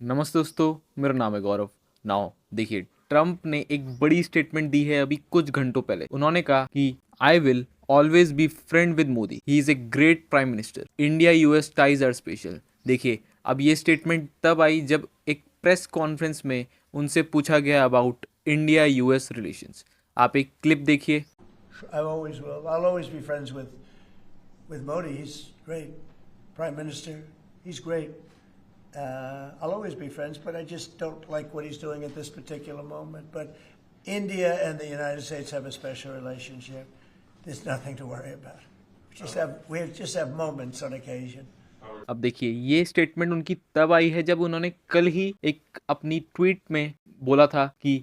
नमस्ते दोस्तों, मेरा नाम है गौरव। नाउ देखिए, ट्रम्प ने एक बड़ी स्टेटमेंट दी है अभी कुछ घंटों पहले। उन्होंने कहा कि I will always be friend with Modi, he is a great prime minister, India US ties are special. देखिए, अब ये स्टेटमेंट तब आई जब एक प्रेस कॉन्फ्रेंस में उनसे पूछा गया अबाउट इंडिया यूएस रिलेशंस। आप एक क्लिप देखिए। I always will. I'll always be friends with Modi. He's great, Prime Minister. He's great. I'll always be friends, but I just don't like what he's doing at this particular moment. But India and the United States have a special relationship. There's nothing to worry about. We just have moments on occasion. अब देखिए, ये statement उनकी तब आई है जब उन्होंने कल ही एक अपनी ट्वीट में बोला था कि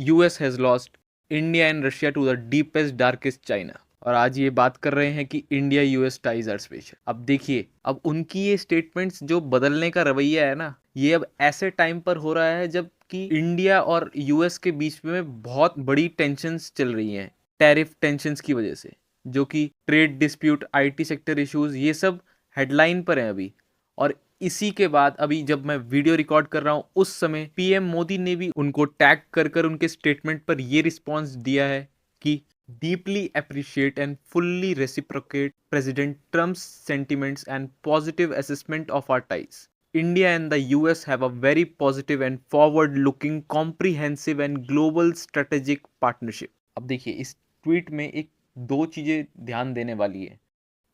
US has lost India and Russia to the deepest darkest China, और आज ये बात कर रहे हैं कि India US ties are special. अब देखिए, अब उनकी ये स्टेटमेंट्स जो बदलने का रवैया है ना, ये अब ऐसे टाइम पर हो रहा है जब कि इंडिया और यूएस के बीच में बहुत बड़ी टेंशन्स चल रही हैं, टैरिफ टेंशन्स की वजह से, जो कि trade dispute, IT sector issues, ये सब हेडलाइन पर हैं अभी। और इसी के बाद अभी जब मैं वीडियो रिकॉर्ड कर रहा हूँ, उस समय पीएम मोदी ने भी उनको टैग कर उनके स्टेटमेंट पर ये रिस्पॉन्स दिया है कि deeply appreciate and fully reciprocate President Trump's sentiments and positive assessment of our ties. India and the US have a very positive and forward-looking, comprehensive and global strategic partnership. अब देखिए, इस tweet में एक दो चीजें ध्यान देने वाली है।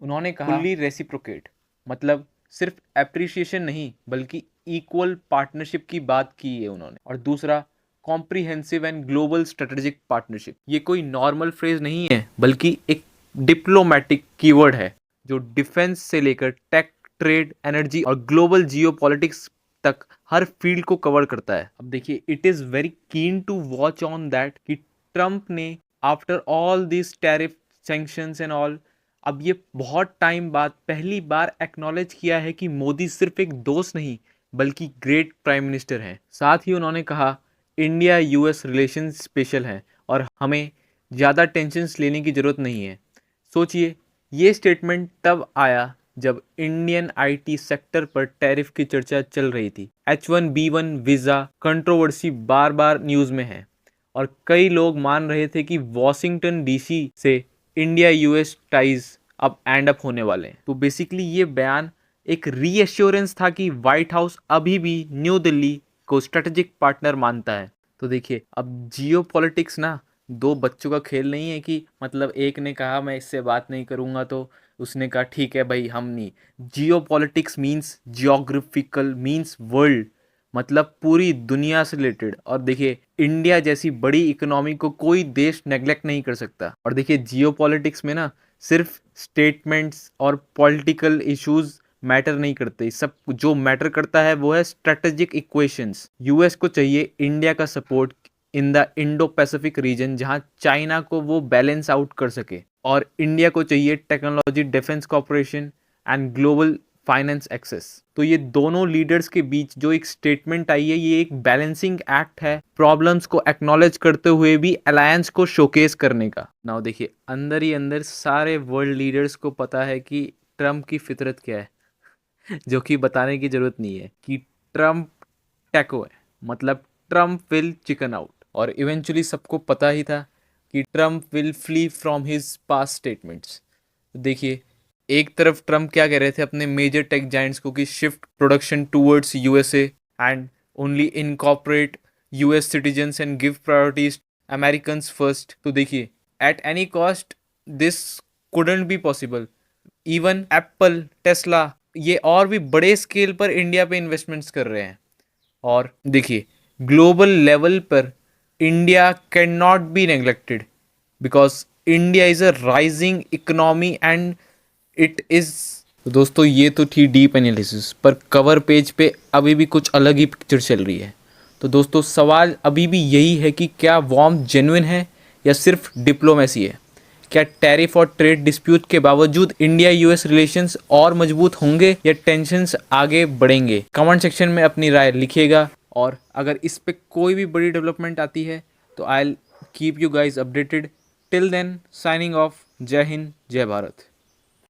उन्होंने कहा फुल्ली रेसिप्रोकेट, मतलब सिर्फ एप्रिसिएशन नहीं बल्कि इक्वल पार्टनरशिप की बात की है उन्होंने। और दूसरा, comprehensive and global strategic partnership. ये कोई नॉर्मल फ्रेज नहीं है बल्कि एक डिप्लोमेटिक कीवर्ड है जो डिफेंस से लेकर टेक, ट्रेड, एनर्जी और ग्लोबल जियोपॉलिटिक्स तक हर फील्ड को कवर करता है। अब देखिए, it is very keen to watch on that कि ट्रम्प ने after all this tariff sanctions and all, अब ये बहुत टाइम बाद पहली बार एक्नॉलेज किया है कि मोदी सिर्फ एक दोस्त नहीं बल्कि ग्रेट प्राइम मिनिस्टर हैं। साथ ही उन्होंने कहा इंडिया यूएस रिलेशन स्पेशल हैं और हमें ज़्यादा टेंशन्स लेने की ज़रूरत नहीं है। सोचिए, ये स्टेटमेंट तब आया जब इंडियन आईटी सेक्टर पर टैरिफ की चर्चा चल रही थी। H1B1 वीज़ा कंट्रोवर्सी बार बार न्यूज़ में है और कई लोग मान रहे थे कि वॉशिंगटन डीसी से इंडिया यूएस टाइज अब एंड अप होने वाले हैं। तो बेसिकली ये बयान एक रीएश्योरेंस था कि व्हाइट हाउस अभी भी न्यू दिल्ली को स्ट्रेटेजिक पार्टनर मानता है। तो देखिए, अब जियो पॉलिटिक्स ना दो बच्चों का खेल नहीं है कि मतलब एक ने कहा मैं इससे बात नहीं करूंगा तो उसने कहा ठीक है भाई हम नहीं। जियो politics means geographical, means world, मतलब पूरी दुनिया से रिलेटेड। और देखिए, इंडिया जैसी बड़ी इकोनॉमी को कोई देश नेग्लेक्ट नहीं कर सकता। और देखिए, जियोपॉलिटिक्स में ना सिर्फ स्टेटमेंट्स और पॉलिटिकल इश्यूज मैटर नहीं करते, सब जो मैटर करता है वो है स्ट्रेटेजिक इक्वेशंस। यूएस को चाहिए इंडिया का support in the Indo Pacific region, जहां चाइना को वो बैलेंस आउट कर सके, और इंडिया को चाहिए technology, defence corporation and global finance access. तो ये दोनों लीडर्स के बीच जो एक स्टेटमेंट आई है, ये एक बैलेंसिंग एक्ट है, प्रॉब्लम्स को एक्नॉलेज करते हुए भी अलायंस को शोकेस करने का। नाउ देखिए, अंदर ही अंदर सारे वर्ल्ड लीडर्स को पता है कि ट्रम्प की फितरत क्या है जो कि बताने की जरूरत नहीं है कि ट्रम्प टैको है, मतलब ट्रम्प विल चिकन आउट। और इवेंचुअली सबको पता ही था कि Trump will flee from his past statements. देखिए, एक तरफ ट्रम्प क्या कह रहे थे अपने मेजर टेक जायंट्स को कि shift production towards USA and only incorporate US citizens and give priorities Americans first. तो देखिए, at any cost this couldn't be possible. Even Apple, Tesla, ये और भी बड़े स्केल पर इंडिया पे इन्वेस्टमेंट्स कर रहे हैं। और देखिए, ग्लोबल लेवल पर India can not be neglected because India is a rising economy and it is. तो दोस्तों, ये तो थी डीप एनालिसिस, पर कवर पेज पे अभी भी कुछ अलग ही पिक्चर चल रही है। तो दोस्तों, सवाल अभी भी यही है कि क्या वार्म जेन्युइन है या सिर्फ डिप्लोमेसी है? क्या टैरिफ और ट्रेड डिस्प्यूट के बावजूद इंडिया यूएस रिलेशंस और मजबूत होंगे या टेंशन्स आगे बढ़ेंगे? कमेंट सेक्शन में अपनी राय लिखिएगा, और अगर इस पे कोई भी बड़ी डेवलपमेंट आती है तो I will keep you guys updated. Till then, signing off. जय हिंद, जय भारत।